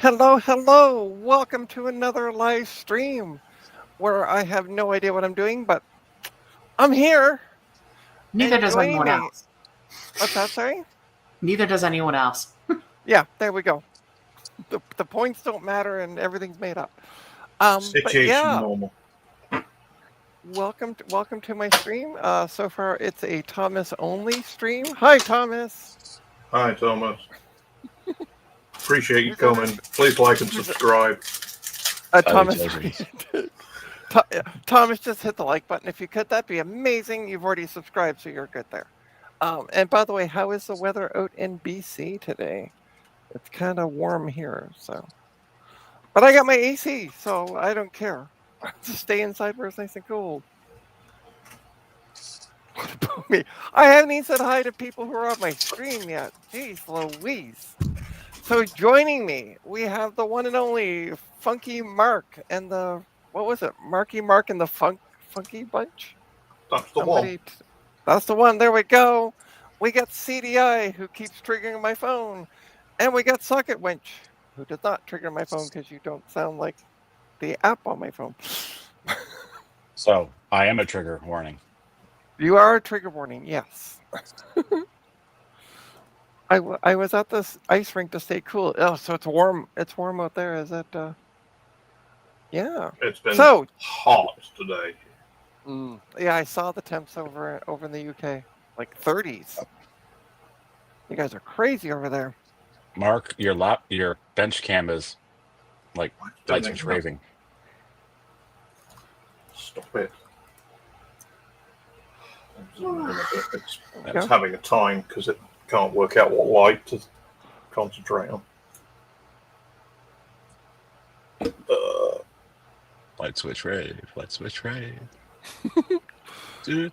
Hello, hello. Welcome to another live stream where I have no idea what I'm doing, but I'm here Neither and does joining anyone me. else. What's that, sorry? Neither does anyone else. Yeah, there we go. The points don't matter and everything's made up. But Situation yeah, normal. welcome to my stream. So far it's a Thomas only stream. Hi, Thomas. Hi, Thomas. Appreciate you Who's ever coming. Please like and who's subscribe. Thomas? Salutations. Thomas, just hit the like button if you could. That'd be amazing. You've already subscribed, so you're good there. And by the way, how is the weather out in BC today? It's kind of warm here, so. But I got my AC, so I don't care. Just stay inside where it's nice and cold. What about me? I haven't even said hi to people who are on my stream yet. Jeez Louise. So joining me, we have the one and only Funky Mark and the, what was it? Marky Mark and the Funky Bunch? That's the one. That's the one. There we go. We got CDI who keeps triggering my phone, and we got Socket Winch who does not trigger my phone because you don't sound like the app on my phone. So I am a trigger warning. You are a trigger warning, yes. I was at this ice rink to stay cool. Oh, so it's warm. It's warm out there. Is it? Yeah. It's been So hot today. yeah, I saw the temps over in the UK, like 30s. You guys are crazy over there. Mark, your bench cam is like light switch raving. Stop it. It's Yeah. having a time because it can't work out what light to concentrate on. Light switch rave. Light switch rave.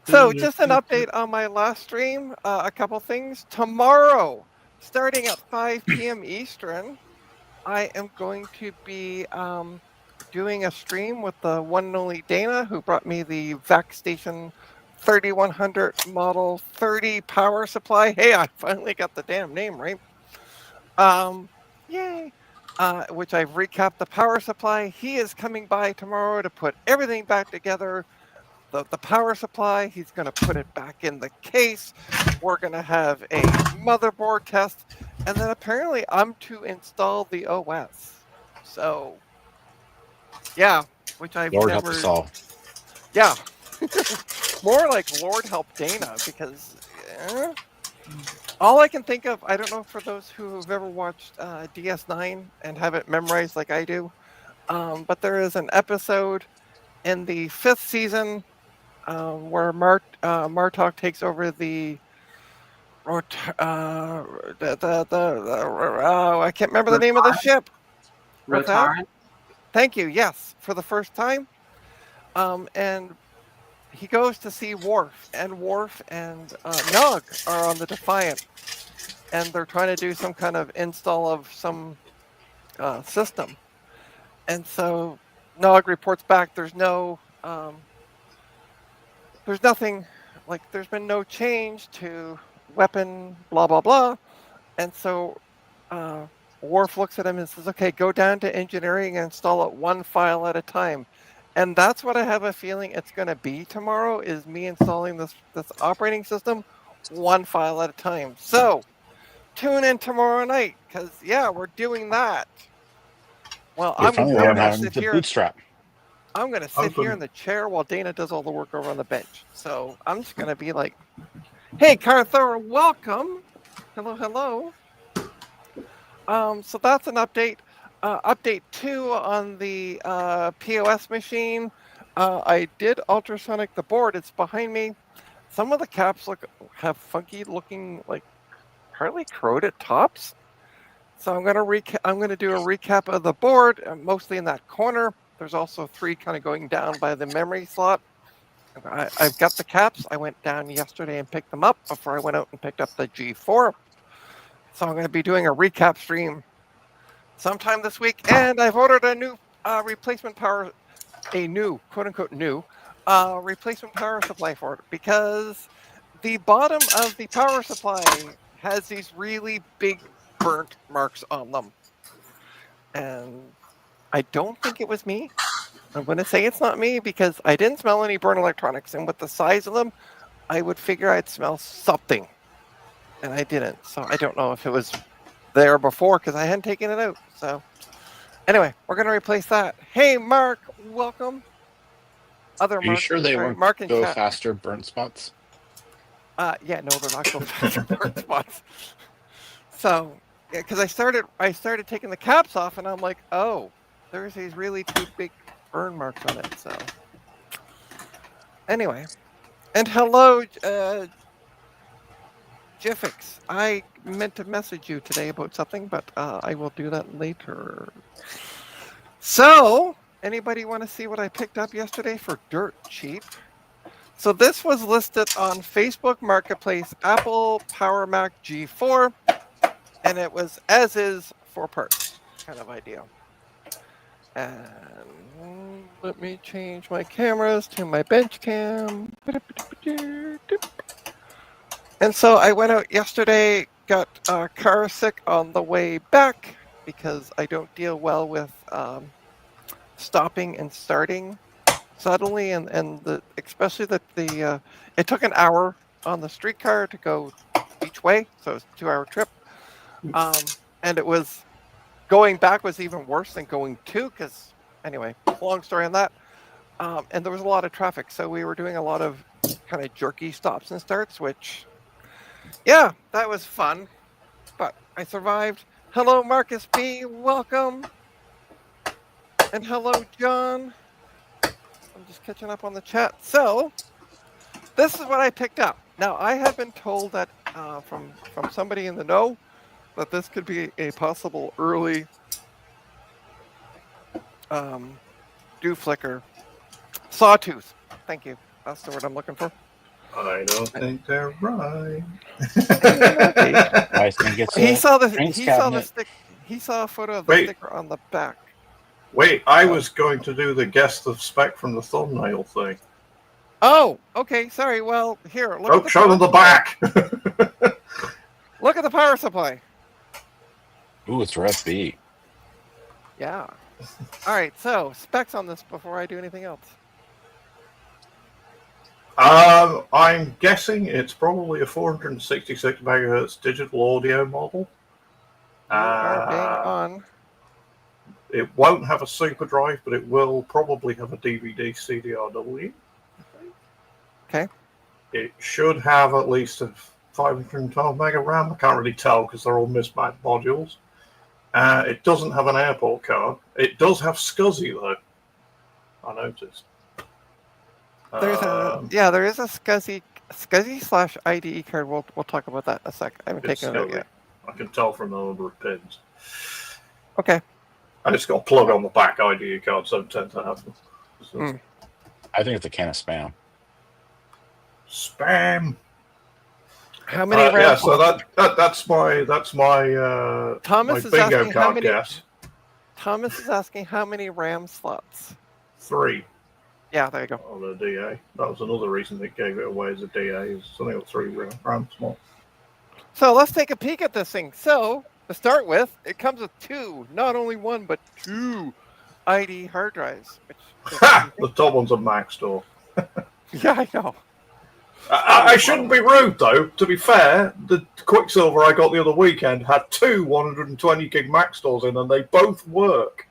So, just an update on my last stream. A couple things. Tomorrow, starting at 5 p.m. Eastern, I am going to be doing a stream with the one and only Dana, who brought me the VAC Station 3100 Model 30 power supply. Hey, I finally got the damn name right. Yay! Which I've recapped the power supply. He is coming by tomorrow to put everything back together. The power supply, he's going to put it back in the case. We're going to have a motherboard test. And then apparently I'm to install the OS. So, yeah, which I've Lord never... help us all. Yeah. More like Lord help Dana, because all I can think of, I don't know for those who have ever watched DS9 and have it memorized like I do, but there is an episode in the 5th season where Martok takes over I can't remember the name of the ship. Rotaran? Thank you. Yes, for the first time. And he goes to see Worf and Nog are on the Defiant, and they're trying to do some kind of install of some system. And so Nog reports back there's nothing, like there's been no change to weapon, blah, blah, blah. And so Worf looks at him and says, okay, go down to engineering and install it one file at a time. And that's what I have a feeling it's going to be tomorrow, is me installing this operating system one file at a time. So tune in tomorrow night, because, yeah, we're doing that. Well, You're I'm finally going learning how to to sit the here. bootstrap. I'm going to sit here in the chair while Dana does all the work over on the bench. So I'm just going to be like, hey, Carthor, welcome. Hello, hello. So that's an update. Update 2 on the POS machine. I did ultrasonic the board. It's behind me. Some of the caps have funky looking, like partly corroded tops. So I'm gonna do a recap of the board, mostly in that corner. There's also 3 kind of going down by the memory slot. I've got the caps. I went down yesterday and picked them up before I went out and picked up the G4. So I'm going to be doing a recap stream sometime this week. And I've ordered a new replacement power, a new, quote unquote new, replacement power supply for it, because the bottom of the power supply has these really big burnt marks on them. and I don't think it was me. I'm going to say it's not me because I didn't smell any burn electronics, and with the size of them, I would figure I'd smell something, and I didn't. So I don't know if it was there before because I hadn't taken it out. So anyway, we're going to replace that. Hey, Mark, welcome. Other Are you Mark, sure they sorry, won't Mark in go chat. faster burnt spots? Yeah, no, they're not going faster burn spots. So, yeah, because I started taking the caps off, and I'm like, oh, there's these really two big burn marks on it. So, anyway, and hello, Jiffix. I meant to message you today about something, but I will do that later. So, anybody want to see what I picked up yesterday for dirt cheap? So this was listed on Facebook Marketplace, Apple Power Mac G4, and it was as is 4 parts kind of idea. And let me change my cameras to my bench cam. And so I went out yesterday, got car sick on the way back because I don't deal well with stopping and starting suddenly, and especially that it took an hour on the streetcar to go each way, so it was a 2-hour trip. And it was going back was even worse than going to, because anyway, long story on that. And there was a lot of traffic, so we were doing a lot of kind of jerky stops and starts, which, yeah, that was fun. But I survived. Hello, Marcus B. Welcome. And hello, John. I'm just catching up on the chat. So, this is what I picked up. Now, I have been told that from somebody in the know that this could be a possible early dew flicker sawtooth. Thank you. That's the word I'm looking for. I don't think they're right. I think it's He saw the drinks he saw the cabinet. stick. He saw a photo of the Wait. sticker on the back. Wait, I was going to do the guess the spec from the thumbnail thing. Oh, okay. Sorry. Well, here. Look Oh, at the show them the power- back. Look at the power supply. Ooh, it's Rev B. Yeah. All right. So specs on this before I do anything else. I'm guessing it's probably a 466 megahertz digital audio model. You are bang on. It won't have a super drive, but it will probably have a DVD CDRW. Okay. It should have at least a 512 mega RAM. I can't really tell because they're all mismatched modules. It doesn't have an airport card. It does have SCSI though. I noticed. There's there is a SCSI / IDE card. We'll talk about that in a sec. I haven't It's taken it out SCSI. yet. I can tell from the number of pins. Okay. And it's got a plug on the back. IDE cards don't tend to have them. So, I think it's a can of spam. Spam. How many Yeah, RAM? so that's my Thomas my is bingo asking how card many. guess. Thomas is asking how many RAM slots. 3 Yeah, there you go. on the DA. That was another reason they gave it away as a DA. Is something got 3 RAM slots. So let's take a peek at this thing. So to start with, it comes with 2, not only 1 but 2 IDE hard drives. Which Ha! The top one's a Mac store. yeah, I know. I shouldn't be rude though. To be fair, the Quicksilver I got the other weekend had 2 120 gig Mac stores in, and they both work.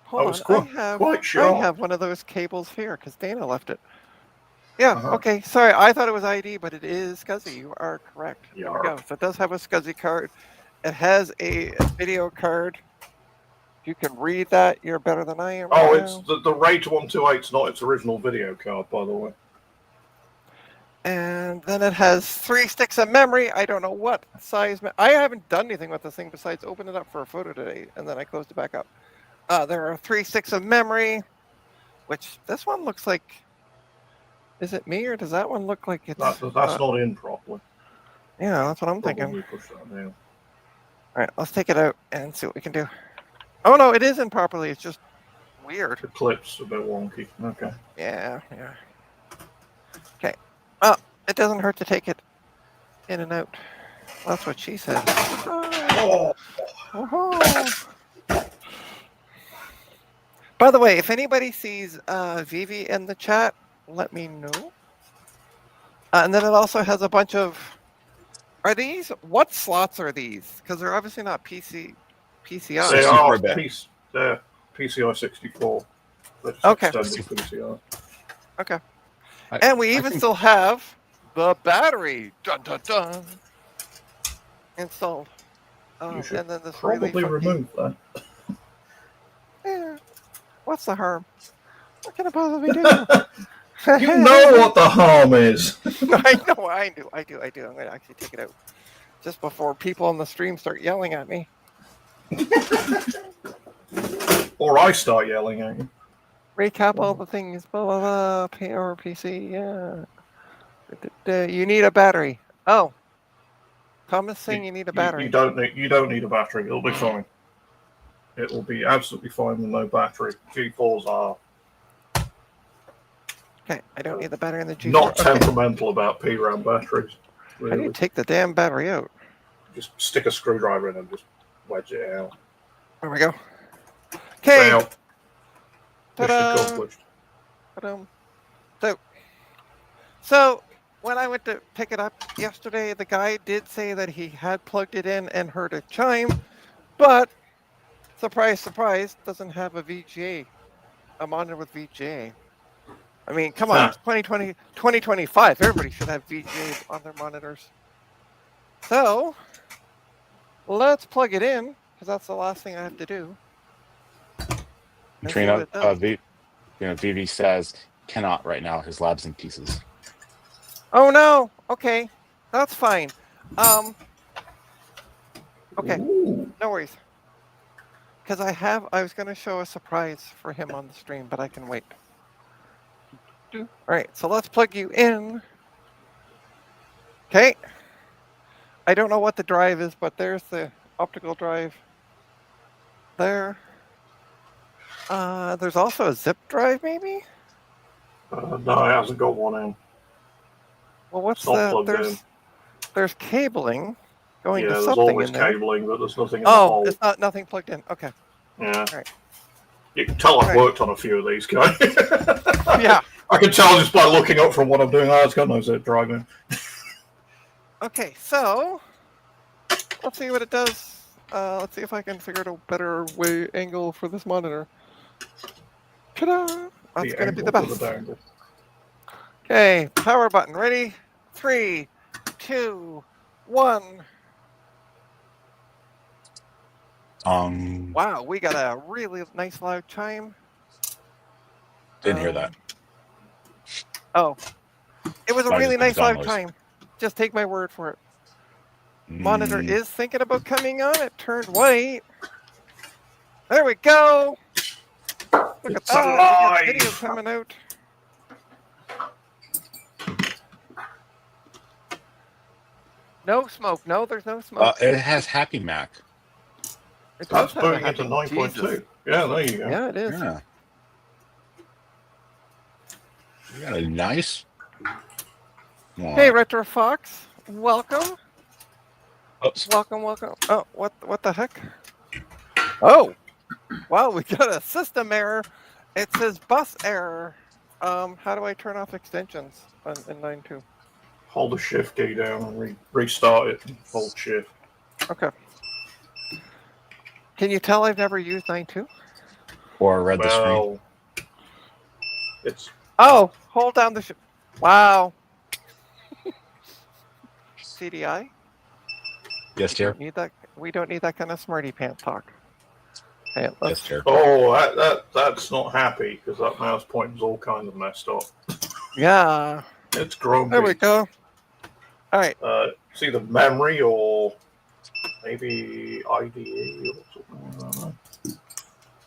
Hold was on, quite I shocked. have one of those cables here because Dana left it. Yeah, Uh-huh. okay. Sorry, I thought it was ID, but it is SCSI. You are correct. There we go. Yarp. So it does have a SCSI card. It has a video card. If you can read that, you're better than I am. Oh, right it's now. the RAID 128's not its original video card, by the way. And then it has 3 sticks of memory. I don't know what size. I haven't done anything with this thing besides open it up for a photo today, and then I closed it back up. There are 3 sticks of memory, which this one looks like. Is it me, or does that one look like it's? That's not in properly. Yeah, that's what I'm thinking. Probably push that down. All right, let's take it out and see what we can do. Oh no, it is in properly. It's just weird. The clip's a bit wonky. Okay. Yeah. Okay. Oh, it doesn't hurt to take it in and out. That's what she said. Oh, Oh. By the way, if anybody sees Vivi in the chat, let me know. And then it also has a bunch of. Are these? What slots are these? Because they're obviously not PCI. They 64 are bit. they're PCI 64. They're just Okay. extended PCI. Okay. I- And we I even think- still have the battery. Dun dun dun. Installed. You should And then this probably really funky- remove that. Yeah. What's the harm? What can it possibly do? You know what the harm is. I know. I do. I'm going to actually take it out just before people on the stream start yelling at me. Or I start yelling at you. Recap all the things. Blah blah blah. PowerPC. Yeah. You need a battery. Oh. Thomas saying you need a battery. You don't need a battery. It'll be fine. It will be absolutely fine with no battery. G4s are Okay. I don't need the battery in the G4. not Okay. temperamental about PRAM batteries. How do you Really. take the damn battery out? Just stick a screwdriver in and just wedge it out. There we go. Okay. Fail. Mission Ta-da! accomplished. So when I went to pick it up yesterday, the guy did say that he had plugged it in and heard a chime, but surprise, surprise, doesn't have a VGA, a monitor with VGA. I mean, come on, it's 2020, 2025. Everybody should have VGA on their monitors. So let's plug it in, because that's the last thing I have to do. And see Trina, what it does. Vivi says cannot right now. His lab's in pieces. Oh no. Okay, that's fine. Okay, Ooh. no worries. Because I was going to show a surprise for him on the stream, but I can wait. All right, so let's plug you in. Okay. I don't know what the drive is, but there's the optical drive. There. There's also a zip drive, maybe? No, it hasn't got one in. Well, what's It's not the... plugged in. There's cabling going Yeah, to there's something always in there. cabling, but there's nothing in the Oh, hole. it's not nothing plugged in. Okay. Yeah. Right. You can tell I've Right. worked on a few of these guys. Yeah. I can tell just by looking up from what I'm doing. Oh, it's got no zip drive in. Okay, so let's see what it does. Let's see if I can figure out a better angle for this monitor. Ta-da! That's going to be the angle to best. dangle. Okay, power button. Ready? 3, 2, 1. Wow, we got a really nice loud chime. Didn't hear that. Oh, it was a Probably really just nice loud noise. chime. Just take my word for it. Monitor Mm, is thinking about coming on. It turned white. There we go. Look at It's that. alive. We got video coming out. No smoke. No, there's no smoke. it has Happy Mac. It does That's have a putting it to happy- 9.2. Jesus. Yeah, there you go. Yeah, it is. Yeah. You got a nice. Hey, Retro Fox. Welcome. Oops. Welcome. Oh, what the heck? Oh, wow, we got a system error. It says bus error. How do I turn off extensions in 9.2? Hold the shift key down and restart it and hold shift. Okay. Can you tell I've never used 9.2? Or read the screen. Well, it's Oh, hold down the wow. CDI? Yes, dear. Need that? We don't need that kind of smarty pants talk. Okay, Yes, let's. dear. that's not happy because that mouse pointer's all kinds of messed up. Yeah. It's grumpy. There we go. All right. It's either memory or maybe IDE or something like that.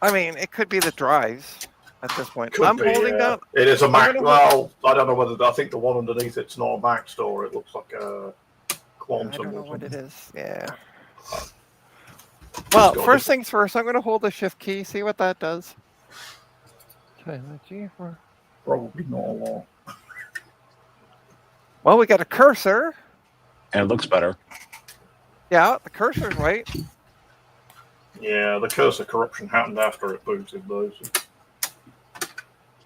I mean, it could be the drives at this point. Could I'm be, holding yeah. down. It is a Mac. gonna Well, I don't know whether I think the one underneath it's not a Mac store. It looks like a I Quantum. don't know or what it something. is. Yeah. Well, got first this- things first, I'm going to hold the shift key, see what that does. Okay, Probably not a lot. well, we got a cursor. And it looks better. Yeah, the cursor's right. Yeah, the cursor corruption happened after it booted those.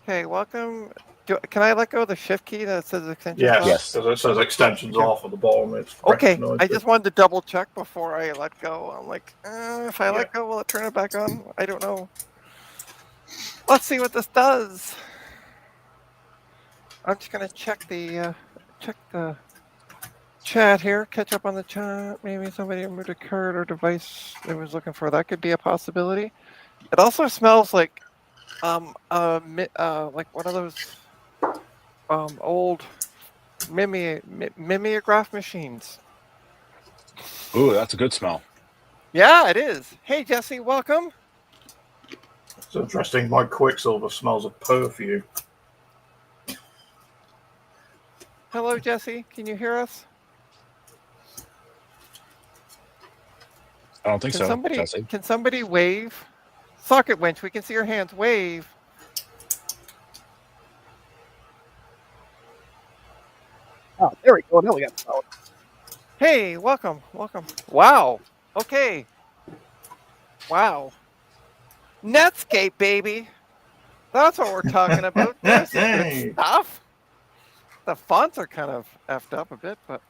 Okay, welcome. Can I let go of the shift key that says extension? Yes, off? Yes. because it says extensions Okay. off at the bottom. It's Okay, recognized I it. just wanted to double check before I let go. I'm like, if I Yeah. let go, will it turn it back on? I don't know. Let's see what this does. I'm just gonna check the chat here. Catch up on the chat. Maybe somebody removed a card or device they was looking for. That could be a possibility. It also smells like like one of those old mimeograph machines. Ooh, that's a good smell. Yeah, it is. Hey, Jesse, welcome. It's interesting. My Quicksilver smells of perfume. Hello, Jesse. Can you hear us? I don't think Can so, somebody Jesse. can somebody wave? Socket winch, we can see your hands. Wave. Oh, there we go. Now we got power. Hey, welcome, welcome. Wow. Okay. Wow. Netscape, baby. That's what we're talking about. There's some Hey. good stuff. The fonts are kind of effed up a bit, but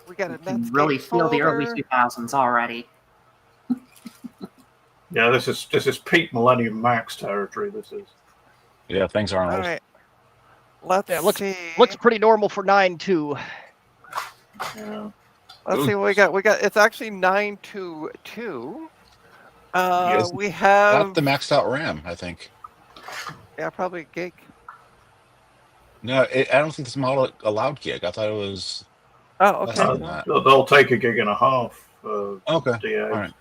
we got a You can Netscape really feel the early folder. 2000s already. Yeah, this is peak Millennium Max territory. This is. Yeah, things aren't All old. right. Let's Yeah, see. looks pretty normal for 9.2. Yeah. Let's see what we got. We got it's actually 922. Yes. We have That's the maxed out RAM, I think. yeah, probably a gig. No, I don't think this model allowed gig. I thought it was. Oh, Less okay. than that. They'll take a gig and a half. Okay. DAs. All right.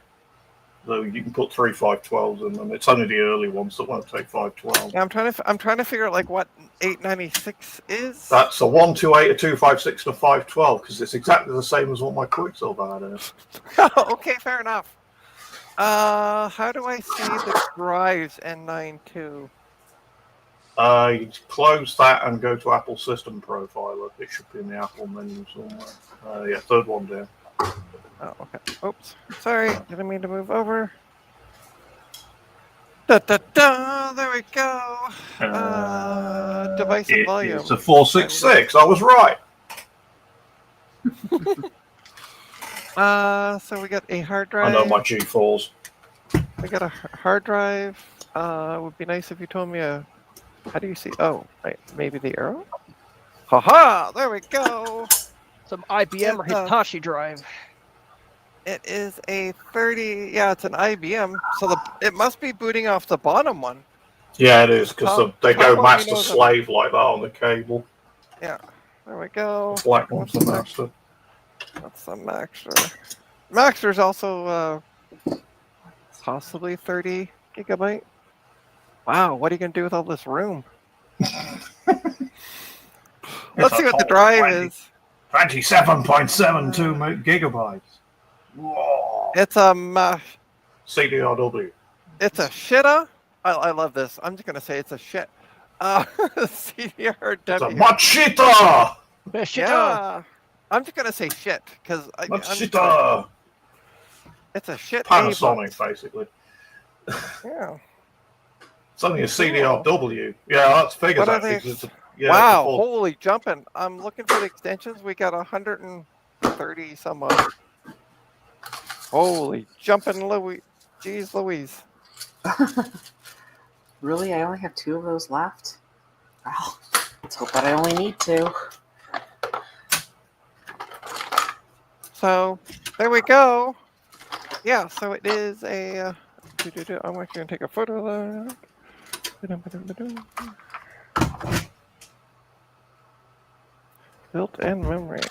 Though you can put 3 512s in them. It's only the early ones that won't take 512. Yeah, I'm trying to figure out like what 896 is. That's a 128, a 256, and a 512 because it's exactly the same as what my Quicksilver had in it. Okay, fair enough. How do I see the drives N92? You close that and go to Apple System Profiler. It should be in the Apple menu somewhere. Yeah, third one down. Oh, okay. Oops. Sorry, didn't mean to move over. Da da da. There we go. Device and volume. It's a 466. I was right. So we got a hard I drive. know my G4s. We got a hard drive. It would be nice if you told me a. How do you see? Oh, right, maybe the arrow. Haha! There we go. Some IBM or It's a- Hitachi drive. It is a 30. Yeah, it's an IBM. So it must be booting off the bottom one. Yeah, it is because Tom- they Tom go let me master know that- slave like that on the cable. Yeah. There we go. Black one's the What's the master. That's the Maxter. Maxter's also possibly 30 gigabyte. Wow, what are you gonna do with all this room? Let's see what the drive is. 27.72 gigabytes. Whoa. It's a CDRW. it's a shitta. I love this. I'm just gonna say it's a shit. CDRW. It's a Machita! Yeah. I'm just gonna say shit because Machita! it's a shit. Panasonic, basically. Yeah. It's only a CDRW. Yeah, that's figures What are actually. they? 'cause it's a- yeah, Wow, it's a full- holy jumping. I'm looking for the extensions. We got 130 some odd. Holy jumping Louis. Jeez Louise. Really? I only have 2 of those left? Well, let's hope that I only need 2. So there we go. Yeah, so it is a I'm actually gonna take a photo of that. Built-in memory.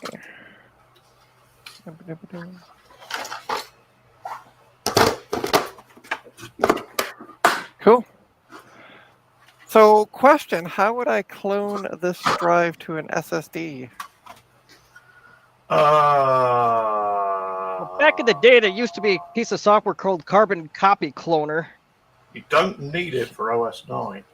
Cool. So, question: how would I clone this drive to an SSD? Back in the day, there used to be a piece of software called Carbon Copy Cloner. You don't need it for OS 9.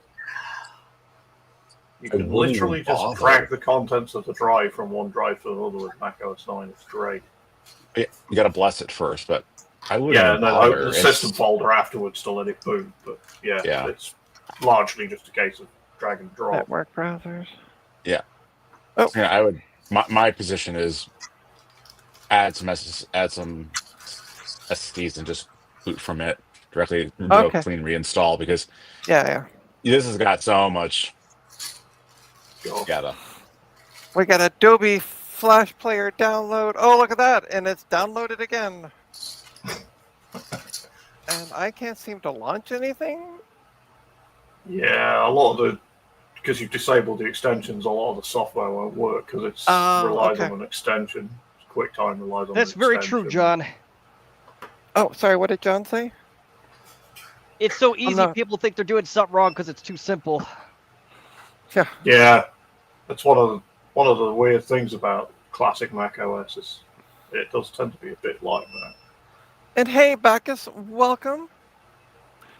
You I can wouldn't literally even just bother. drag the contents of the drive from one drive to another with Mac OS 9. It's great. You got to bless it first, but I wouldn't. Yeah, even and then bother. open the It's- system folder afterwards to let it boot. But yeah, Yeah. it's largely just a case of drag and drop. Network browsers. Yeah. Oh. Yeah, I would. My position is add some SSDs and just boot from it directly. Do a Okay. clean reinstall because Yeah. this has got so much Go. data. We got Adobe Flash Player download. Oh, look at that. And it's downloaded again. And I can't seem to launch anything. Yeah, a lot of the because you've disabled the extensions, a lot of the software won't work because it Oh, relies okay. on an extension. QuickTime relies on. That's an very extension. true, John. Oh, sorry. What did John say? It's so easy. not- People think they're doing something wrong because it's too simple. Yeah. Yeah, that's one of the weird things about classic Mac OS is it does tend to be a bit like that. And hey, Bacchus, welcome.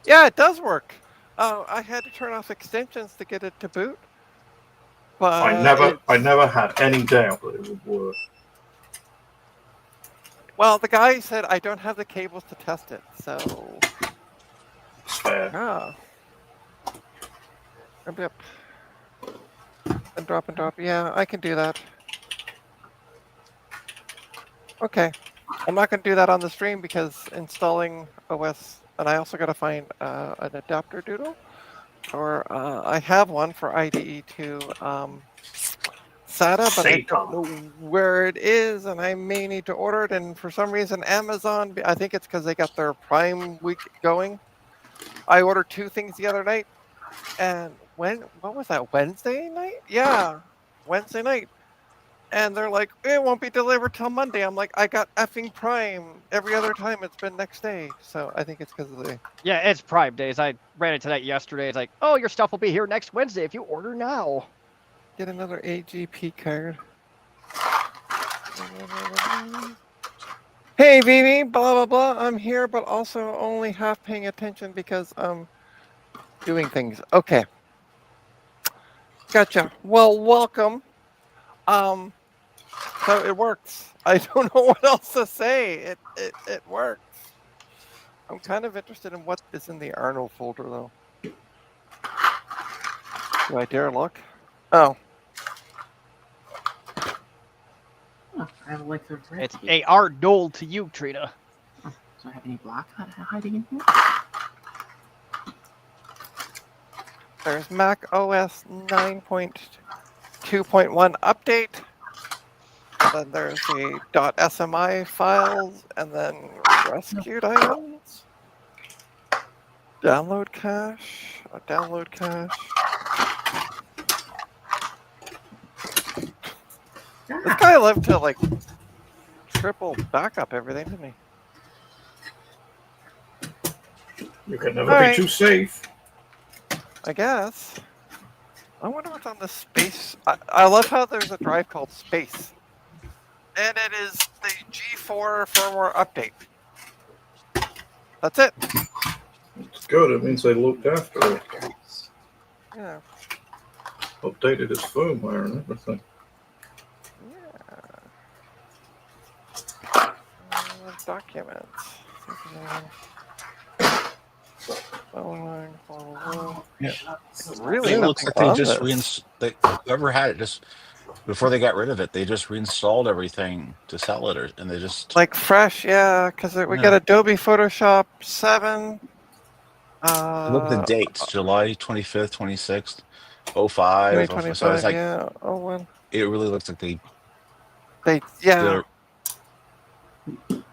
Yeah, it does work. I had to turn off extensions to get it to boot. But I never had any doubt that it would work. Well, the guy said I don't have the cables to test it, so It's fair. ah. Yep. And drop. Yeah, I can do that. Okay. I'm not going to do that on the stream because installing OS, and I also got to find an adapter doodle, or I have one for IDE to SATA, but I don't know where it is, and I may need to order it. And for some reason, Amazon, I think it's because they got their Prime week going. I ordered 2 things the other night, and what was that, Wednesday night? Yeah, Wednesday night. And they're like, it won't be delivered till Monday. I'm like, I got effing Prime. Every other time it's been next day. So I think it's because of the... Yeah, it's Prime days. I ran into that yesterday. It's like, oh, your stuff will be here next Wednesday if you order now. Get another AGP card. Hey, Vivi, blah, blah, blah. I'm here, but also only half paying attention because I'm doing things. Okay. Gotcha. Well, welcome. So it works. I don't know what else to say. It works. I'm kind of interested in what is in the Arnold folder, though. Do I dare look? Oh. Oh, I have a link to the It's A.R. Dole to you, Trina. Do I have any block hiding in here? There's Mac OS 9.2.1 update. Then there's the .smi files, and then rescued items. Download cache. Download cache. This guy lived to like triple backup everything, didn't he? You can never Alright. be too safe. I guess. I wonder what's on the space. I love how there's a drive called Space. And it is the G4 firmware update. That's it. It's good. It means they looked after it, Yeah. updated its firmware and everything. Documents. Yeah. Really, It looks like they nothing just on this. whoever had it just before they got rid of it, they just reinstalled everything to sell it, and they just Like fresh, yeah, because we Yeah. got Adobe Photoshop 7. look at the dates: July 25th, 26th, 05. So it's 2025, like yeah. Oh, well. it really looks like they Yeah. did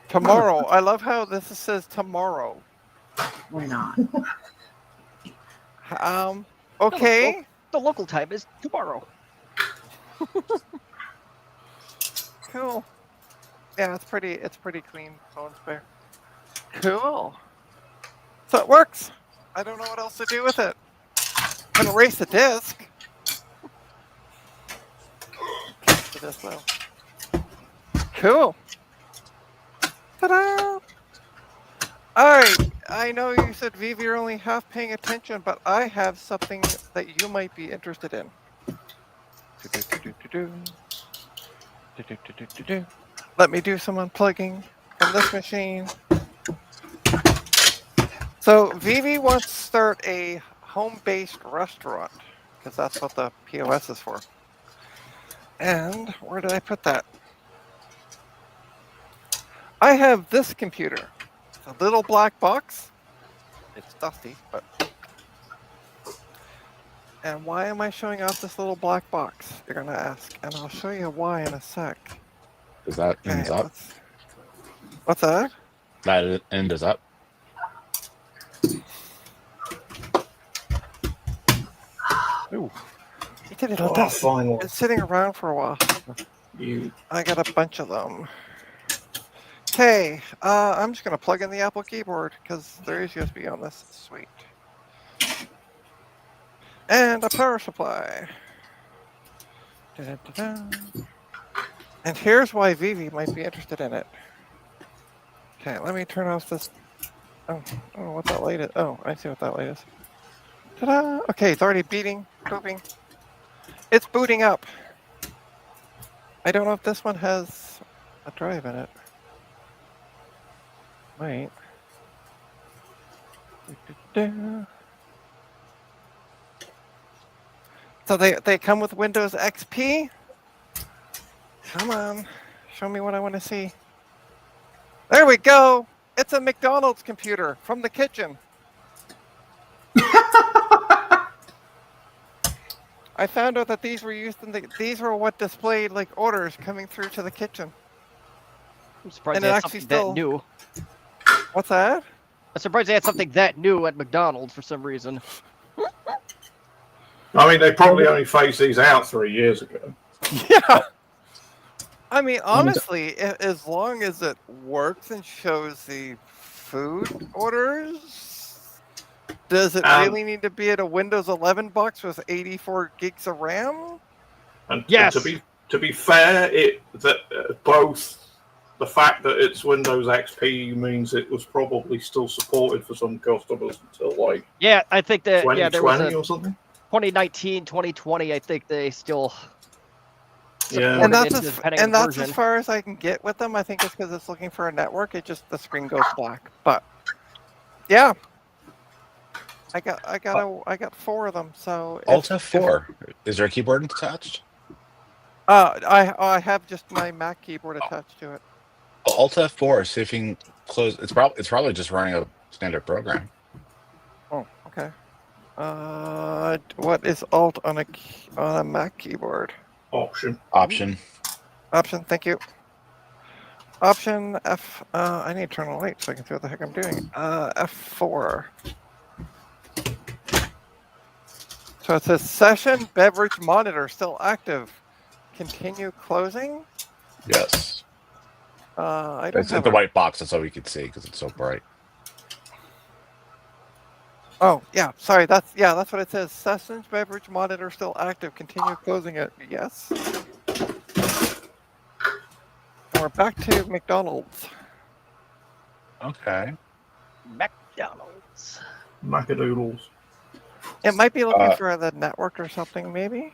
Tomorrow. I love how this says tomorrow. Why not? Okay. The local time is tomorrow. Cool. Yeah, it's pretty clean phone spare. Cool. So it works. I don't know what else to do with it. I'm gonna erase the disk. Keep the disk though. Cool. Ta-da! Alright, I know you said Vivi, you're only half paying attention, but I have something that you might be interested in. Let me do some unplugging from this machine. So So Vivi wants to start a home-based restaurant because that's what the POS is for. And where did I put that? I have this computer. It's a little black box. It's dusty, but. And why am I showing off this little black box? You're gonna ask, and I'll show you why in a sec. Does that end Okay, up? what's that? That end is up. Ooh, you did it on Oh, dust. finally. It's sitting around for a while. You I got a bunch of them. Okay, I'm just gonna plug in the Apple keyboard because there is USB on this. Sweet. And a power supply. Da-da-da-da. And here's why Vivi might be interested in it. Okay, let me turn off this. Oh, I don't know what that light is. Oh, I see what that light is. Ta-da! Okay, it's already booping. It's booting up. I don't know if this one has a drive in it. Wait. Da-da-da. So they come with Windows XP? Come on. Show me what I want to see. There we go. It's a McDonald's computer from the kitchen. I found out that these were used in these were what displayed like orders coming through to the kitchen. I'm surprised And they it had actually something still- that new. What's that? I'm surprised they had something that new at McDonald's for some reason. I mean, they probably only phased these out 3 years ago. Yeah. I mean, honestly, as long as it works and shows the food orders, does it really need to be at a Windows 11 box with 84 gigs of RAM? And Yes. to be fair, both the fact that it's Windows XP means it was probably still supported for some customers until like Yeah, I think that 2020 there was a or something. 2019, 2020. I think they still. Yeah. And supported that's it as, depending on and the that's version. as far as I can get with them. I think it's because it's looking for a network. It just the screen goes black. But yeah, I got 4 of them. So Alt F4. Is there a keyboard attached? I have just my Mac keyboard attached to it. Alt F4. See if you can close. It's probably just running a standard program. Oh, okay. What is Alt on a Mac keyboard? Option. Option. Option, thank you. Option F. I need to turn on the light so I can see what the heck I'm doing. F4. So it says session beverage monitor still active. Continue closing. Yes. I don't It's have the a- white box. That's all we could see because it's so bright. Oh yeah, sorry. That's what it says. Session beverage monitor still active. Continue closing it. Yes. And we're back to McDonald's. Okay. McDonald's. Macadoodles. It might be looking for the network or something, maybe.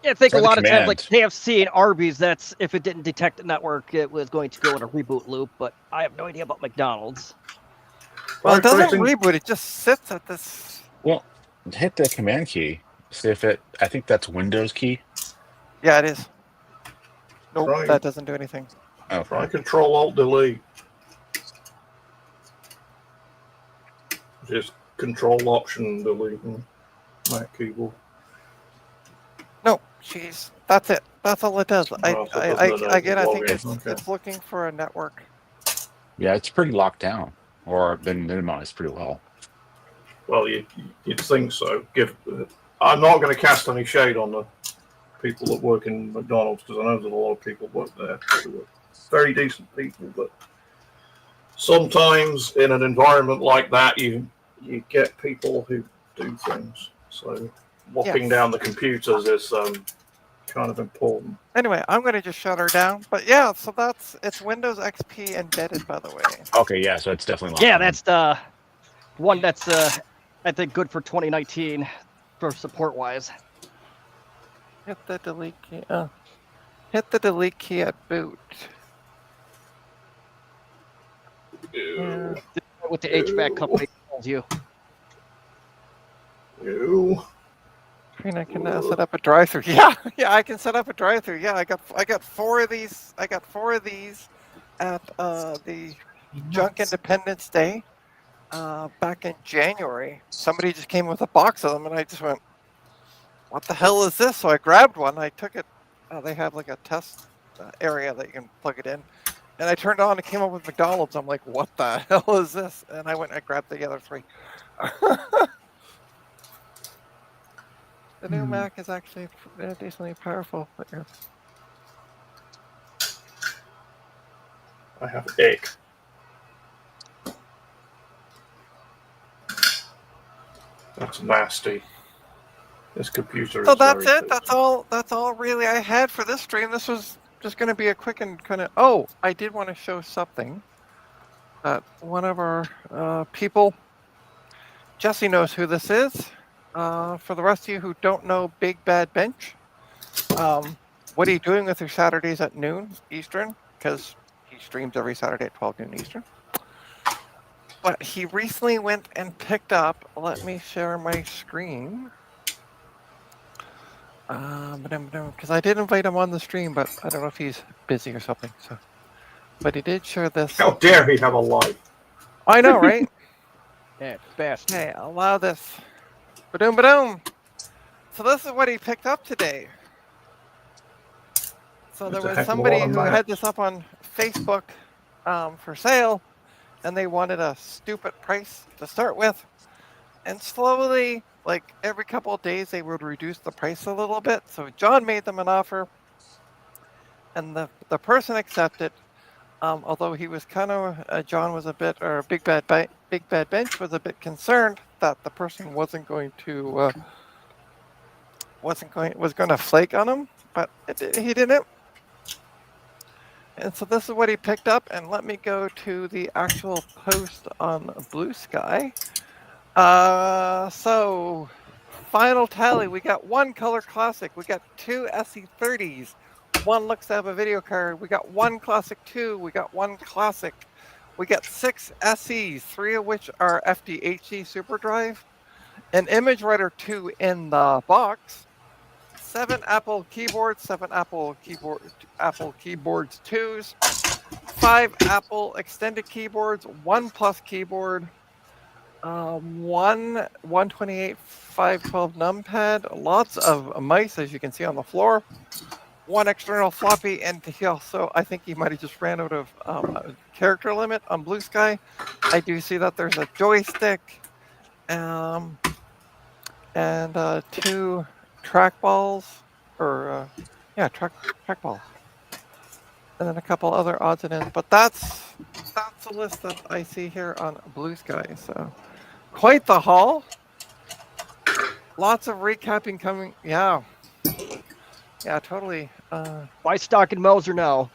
Yeah, I think Try a the lot of times, like command. KFC and Arby's, that's if it didn't detect the network, it was going to go in a reboot loop. But I have no idea about McDonald's. Well, it Try doesn't pressing- reboot. It just sits at this. Well, hit the command key. See if it. I think that's Windows key. Yeah, it is. Nope, Right. that doesn't do anything. Oh, Try Control Alt Delete. Just Control Option Delete on Mac keyboard. No, jeez, that's it. That's all it does. Oh, so it doesn't Again, I think log in, it's okay. it's looking for a network. yeah, it's pretty locked down, or been minimized pretty well. Well, you'd think so. I'm not going to cast any shade on the people that work in McDonald's because I know there's a lot of people work there who are very decent people, but sometimes in an environment like that, you get people who do things. So locking Yes. down the computers is kind of important. Anyway, I'm gonna just shut her down. But yeah, so it's Windows XP embedded, by the way. Okay, yeah, so it's definitely locked Yeah, down. that's the one that's I think good for 2019 for support wise. Hit the delete key. Hit the delete key at boot. Yeah. what the HVAC company tells you. You. Trina can set up a drive-through. Yeah, yeah, I can set up a drive-through. Yeah, I got 4 of these. I got 4 of these at the Junk Independence Day back in January. Somebody just came with a box of them, and I just went, "What the hell is this?" So I grabbed one. I took it. They have like a test area that you can plug it in, and I turned it on. It came up with McDonald's. I'm like, "What the hell is this?" And I went and I grabbed the other 3. The new Mac is actually decently powerful. But yeah. I have egg. That's nasty. This computer So is that's very it. That's all. That's all really I had for this stream. This was just going to be a quick and kind of. Oh, I did want to show something. That one of our people, Jesse knows who this is. For the rest of you who don't know Big Bad Bench, what are you doing with your Saturdays at noon Eastern? Because he streams every Saturday at 12 noon Eastern. But he recently went and picked up. Let me share my screen. Because I did invite him on the stream, but I don't know if he's busy or something. So, but he did share this. How dare he have a life? I know, right? Yeah, best. Okay, allow this. Ba-doom, ba-doom. So this is what he picked up today. So there That's a was heck of a somebody lot of who math. had this up on Facebook for sale, and they wanted a stupid price to start with. And slowly, like every couple of days, they would reduce the price a little bit. So John made them an offer, and the person accepted. Although he was kind of, John was a bit, or Big Bad Bench was a bit concerned that the person was going to flake on him, but he didn't. And so this is what he picked up. And let me go to the actual post on Blue Sky. So final tally, we got 1 Color Classic, we got 2 SE30s, 1 looks to have a video card, we got 1 Classic 2, we got 1 Classic, we got 6 SEs, 3 of which are FDHD SuperDrive, an Image Writer 2 in the box, 7 Apple keyboards, 7 Apple Keyboards 2s, 5 Apple extended keyboards, 1 Plus keyboard, 1 128 512 numpad, lots of mice as you can see on the floor, 1 external floppy, and he also, I think he might have just ran out of character limit on Blue Sky. I do see that there's a joystick, and 2 trackballs, or trackballs, and then a couple other odds and ends. But that's the list that I see here on Blue Sky. So quite the haul. Lots of recapping coming. Yeah, totally. Buy stock in Moser now.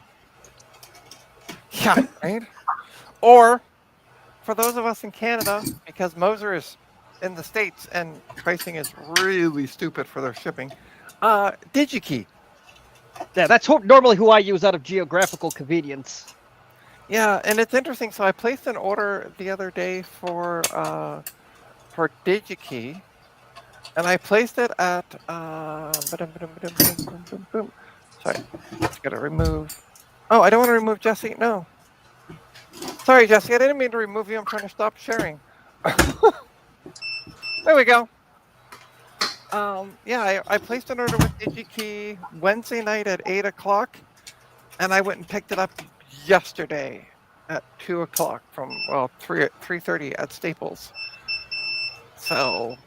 Yeah, right. Or for those of us in Canada, because Moser is in the States and pricing is really stupid for their shipping. DigiKey. Yeah, that's normally who I use out of geographical convenience. Yeah, and it's interesting. So I placed an order the other day for DigiKey, and I placed it at Sorry, just gotta remove. Oh, I don't want to remove Jesse. No. Sorry, Jesse. I didn't mean to remove you. I'm trying to stop sharing. There we go. Yeah, I placed an order with DigiKey Wednesday night at 8 o'clock, and I went and picked it up yesterday at 2 o'clock from 3:30 at Staples. So,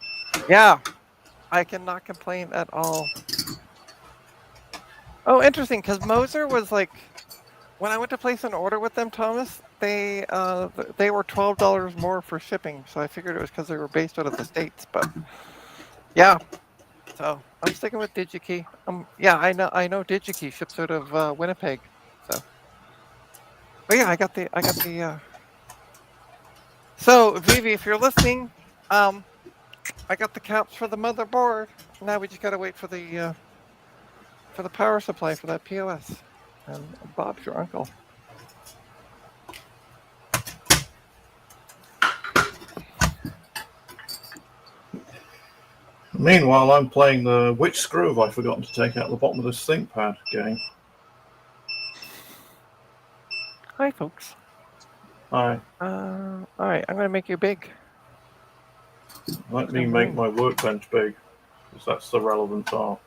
yeah, I cannot complain at all. Oh, interesting, because Moser was like, when I went to place an order with them, Thomas, they were $12 more for shipping. So I figured it was because they were based out of the States. But yeah, so I'm sticking with DigiKey. Yeah, I know DigiKey ships out of Winnipeg. So, but yeah, I got the. So Vivi, if you're listening, I got the caps for the motherboard. Now we just gotta wait for the power supply for that POS. And Bob's your uncle. Meanwhile, I'm playing the Which Screw Have I Forgotten to Take Out the Bottom of this ThinkPad game. Hi, folks. All right, I'm gonna make you big. let me make my workbench big, because that's the relevant part.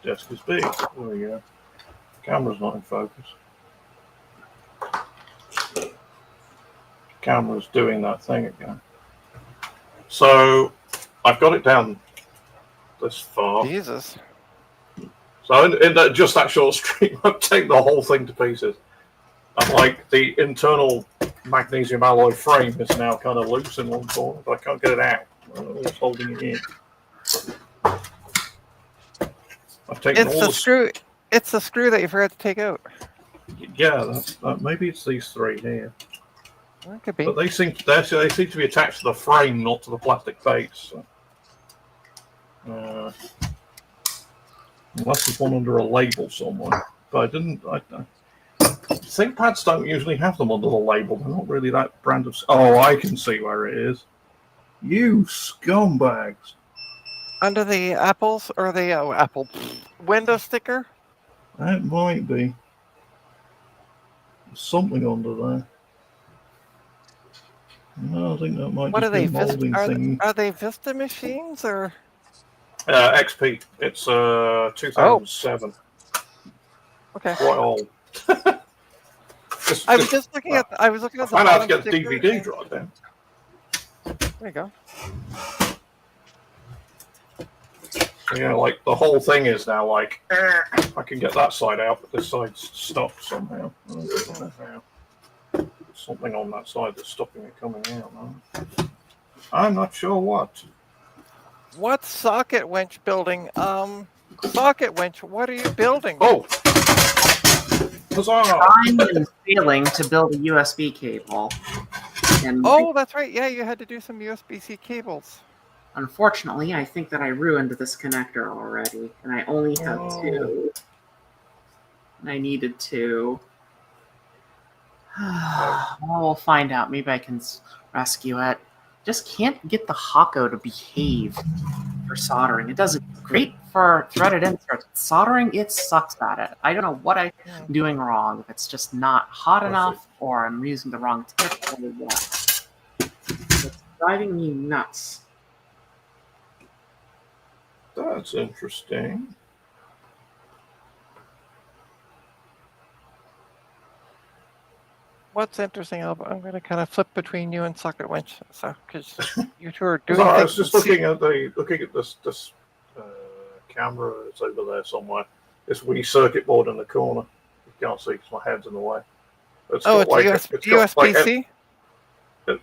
Desk is big. There we go. Camera's not in focus. Camera's doing that thing again. So I've got it down this far. Jesus. So in that, just that short stream, I've taken the whole thing to pieces. And like the internal magnesium alloy frame is now kind of loose in one corner, but I can't get it out. It's holding it in. I've taken It's all the the screw. It's the screw that you forgot to take out. Yeah, maybe it's these three here. That could be. But they seem to be attached to the frame, not to the plastic base. So. Unless there's one under a label somewhere. But I didn't. ThinkPads don't usually have them under the label. They're not really that brand of. Oh, I can see where it is. You scumbags! Under the apples or the Apple window sticker? That might be. There's something under there. No, I think that might What just are be they? a molding thingy. Are they Vista machines or? XP. It's 2007. Okay. Quite old. I was just looking at. I was looking I at the found out to bottom get the sticker DVD and- drive down. There you go. Yeah, like the whole thing is now like I can get that side out, but this side's stuck somehow. I don't know how. Something on that side that's stopping it coming out. Huh? I'm not sure what. What socket winch building? Socket winch. What are you building? Oh, huzzah! I'm failing to build a USB cable, and Oh, that's right. Yeah, you had to do some USB-C cables. unfortunately, I think that I ruined this connector already, and I only have two. And I needed two. Well, we'll find out. Maybe I can rescue it. Just can't get the Hako to behave for soldering. It does great for threaded inserts. Soldering, it sucks at it. I don't know what I'm doing wrong. If it's just not hot enough, or I'm using the wrong tip, or what. It's driving me nuts. That's interesting. What's interesting, I'm going to kind of flip between you and socket winch, so because you two are It's doing. all right, I things was just looking at this camera that's over there somewhere. This wee circuit board in the corner. You can't see because my head's in the way. It's Oh, got it's it's got like USB-C.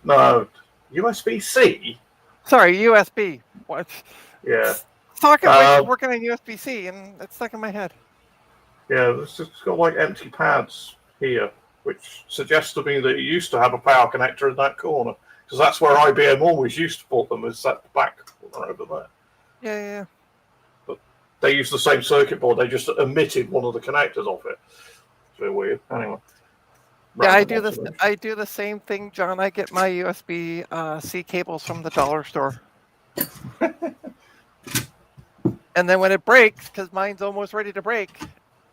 no, USB-C. Sorry, USB. What? Yeah, Socket winch is working on USB-C, and it's stuck in my head. yeah. It's got like empty pads here, which suggests to me that it used to have a power connector in that corner, because that's where IBM always used to put them. Is that back corner over there? Yeah. But they used the same circuit board. They just omitted one of the connectors off it. It's a bit weird. Anyway. Yeah, I Random do this. observation. I do the same thing, John. I get my USB-C cables from the dollar store, and then when it breaks, because mine's almost ready to break,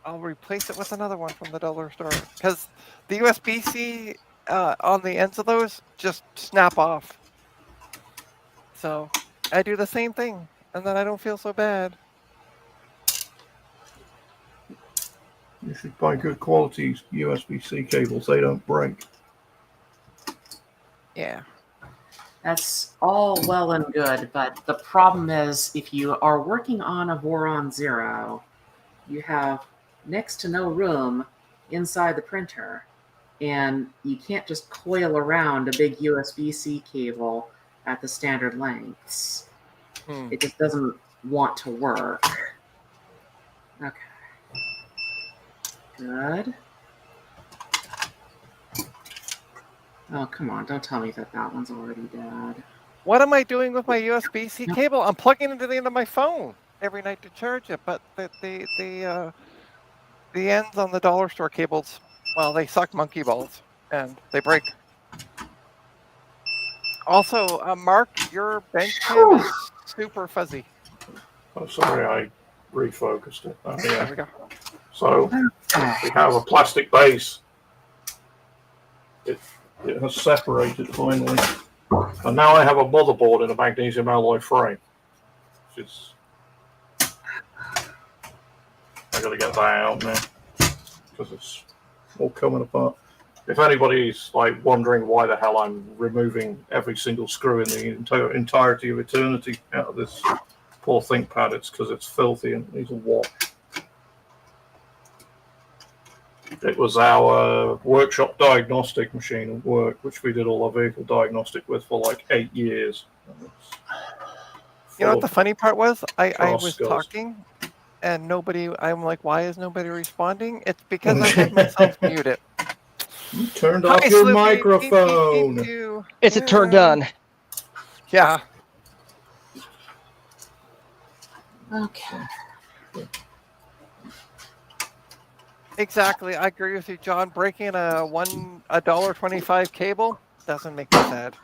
I'll replace it with another one from the dollar store. Because the USB-C on the ends of those just snap off. So I do the same thing, and then I don't feel so bad. You should buy good quality USB-C cables. They don't break. Yeah. That's all well and good, but the problem is if you are working on a Voron Zero, you have next to no room inside the printer, and you can't just coil around a big USB-C cable at the standard lengths. It just doesn't want to work. Okay. Good. Oh, come on. Don't tell me that one's already dead. What am I doing with my USB-C cable? I'm plugging it into the end of my phone every night to charge it, but the ends on the dollar store cables, well, they suck monkey balls and they break. Also, Mark, your bench cam is super fuzzy. Oh, sorry, I refocused it. Oh, There yeah. we go. So we have a plastic base. It has separated finally. And now I have a motherboard in a magnesium alloy frame. Which is... I gotta get that out now. Because it's all coming apart. If anybody's like wondering why the hell I'm removing every single screw in the entirety of eternity out of this poor ThinkPad, it's because it's filthy and it needs a wash. It was our workshop diagnostic machine at work, which we did all our vehicle diagnostic with for like 8 years. You know what the funny part was? I was skulls. talking and nobody, I'm like, why is nobody responding? It's because I had myself muted. You turned Hi, off your Slippy. microphone. Beep, beep, beep, It's a turn done. Yeah. Okay. Exactly. I agree with you, John. Breaking a $1.25 cable doesn't make me sad.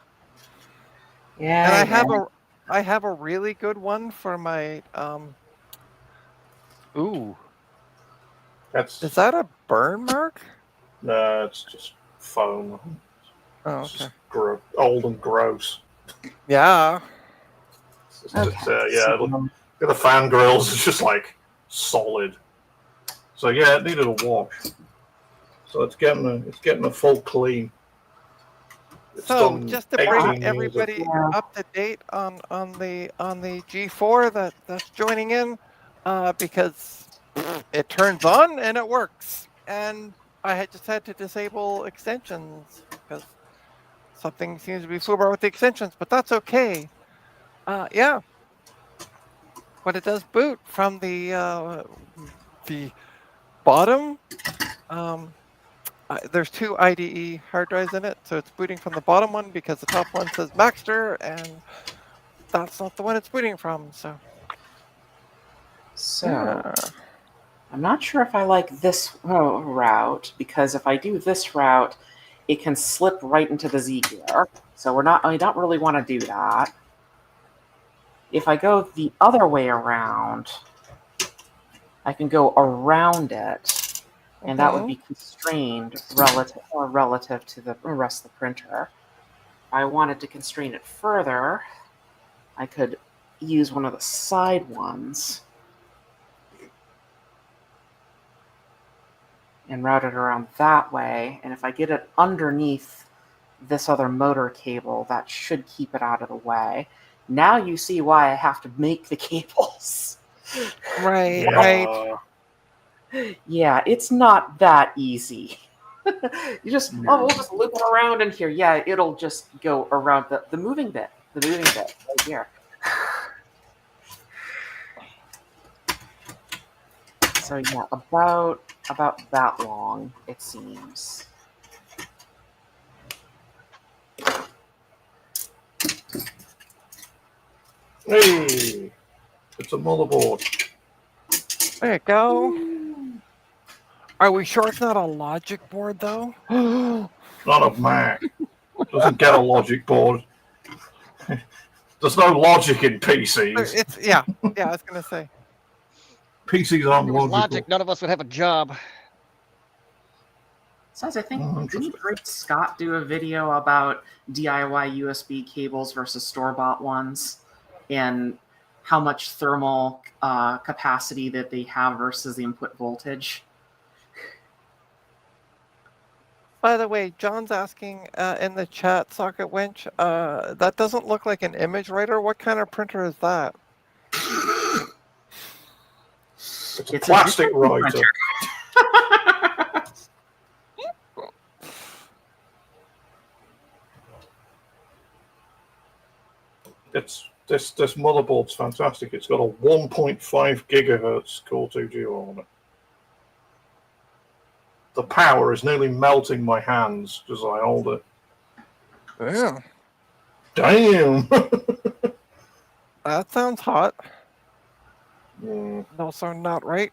Yeah. And yeah. I have a really good one for my ooh. That's Is that a burn mark? no, it's just foam. Oh, It's okay. just old and gross. Yeah. Okay. Yeah, look at the fan grills. It's just like solid. So yeah, it needed a wash. So it's getting a full clean. It's So done just to 18 bring years of- everybody up to date on the G4 that's joining in, because it turns on and it works, and I had just had to disable extensions because something seems to be foobar with the extensions, but that's okay. Yeah, but it does boot from the bottom. There's two IDE hard drives in it, so it's booting from the bottom one because the top one says Maxter, and that's not the one it's booting from. So yeah. I'm not sure if I like this route, because if I do this route, it can slip right into the Z gear. So I don't really want to do that. If I go the other way around, I can go around it, and that would be constrained relative to the rest of the printer. If I wanted to constrain it further, I could use one of the side ones and route it around that way. And if I get it underneath this other motor cable, that should keep it out of the way. Now you see why I have to make the cables. Right, Yeah. right. Yeah, it's not that easy. You just, we'll just loop it around in here. Yeah, it'll just go around the moving bit. The moving bit right here. So yeah, about that long, it seems. Hey, it's a motherboard. There you go. Are we sure it's not a logic board though? Not a Mac. Doesn't get a logic board. There's no logic in PCs. It's yeah. I was gonna say. PCs aren't If it was logical. logic, none of us would have a job. Besides, I think, interesting. didn't Great Scott do a video about DIY USB cables versus store-bought ones, and how much thermal capacity that they have versus the input voltage? By the way, John's asking in the chat, Socket Winch, that doesn't look like an image writer. What kind of printer is that? It's a plastic writer. This motherboard's fantastic. It's got a 1.5 gigahertz Core 2 Duo on it. The power is nearly melting my hands as I hold it. Yeah. Damn! That sounds hot. Mm. Also not right.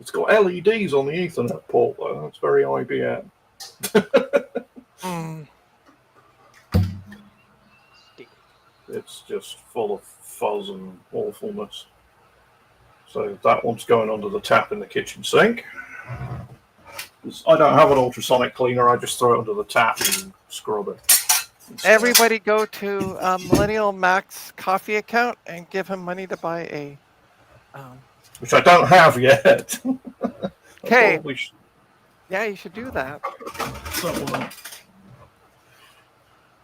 It's got LEDs on the Ethernet port though. That's very IBM. Mm. It's just full of fuzz and awfulness. So that one's going under the tap in the kitchen sink. I don't have an ultrasonic cleaner. I just throw it under the tap and scrub it. Everybody go to Millennial Max coffee account and give him money to buy a. Which I don't have yet. Okay. Probably should. Yeah, you should do that. So,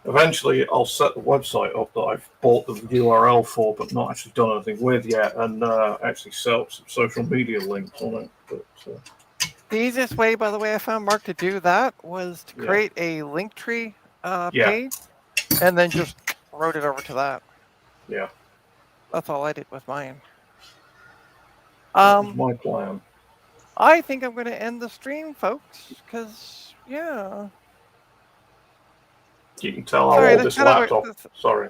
eventually, I'll set the website up that I've bought the URL for, but not actually done anything with yet, and actually set up some social media links on it. But, The easiest way, by the way, I found Mark to do that was to Yeah. create a Linktree Yeah. page, and then just wrote it over to that. yeah, That's all I did with mine. that was my plan. I think I'm going to end the stream, folks, because yeah, You can tell how Sorry, old that's this kind of a- laptop. Sorry.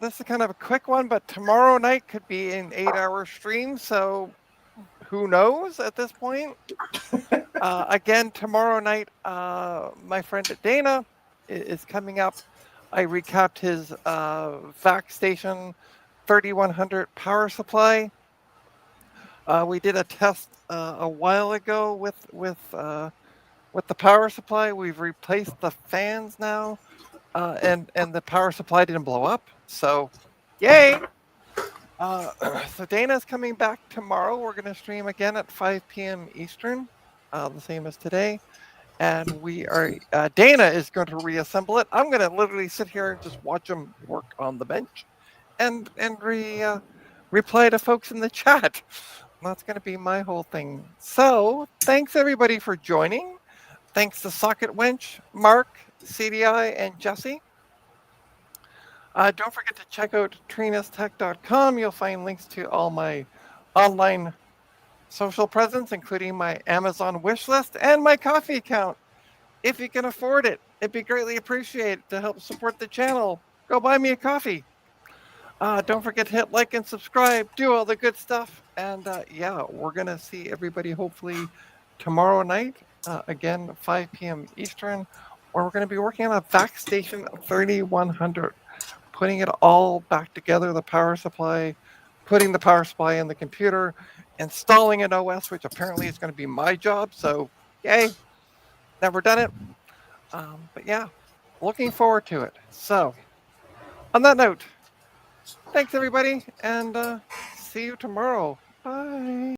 this is kind of a quick one, but tomorrow night could be an 8-hour stream, so who knows at this point? Again, tomorrow night, my friend Dana is coming up. I recapped his VAC station 3100 power supply. We did a test a while ago with the power supply. We've replaced the fans now, and the power supply didn't blow up. So, yay! So Dana's coming back tomorrow. We're going to stream again at 5 p.m. Eastern, the same as today. And we are Dana is going to reassemble it. I'm going to literally sit here and just watch him work on the bench, and reply to folks in the chat. That's going to be my whole thing. So thanks everybody for joining. Thanks to Socket Wench, Mark, CDI, and Jesse. Don't forget to check out trinastech.com. You'll find links to all my online social presence, including my Amazon wish list and my coffee account. If you can afford it, it'd be greatly appreciated to help support the channel. Go buy me a coffee. Don't forget to hit like and subscribe, do all the good stuff. And yeah, we're going to see everybody hopefully tomorrow night, again, 5 p.m. Eastern, where we're going to be working on a VAC station 3100, putting it all back together, the power supply, putting the power supply in the computer, installing an OS, which apparently is going to be my job. So, yay, never done it. But yeah, looking forward to it. So, on that note, thanks everybody, and see you tomorrow. Bye.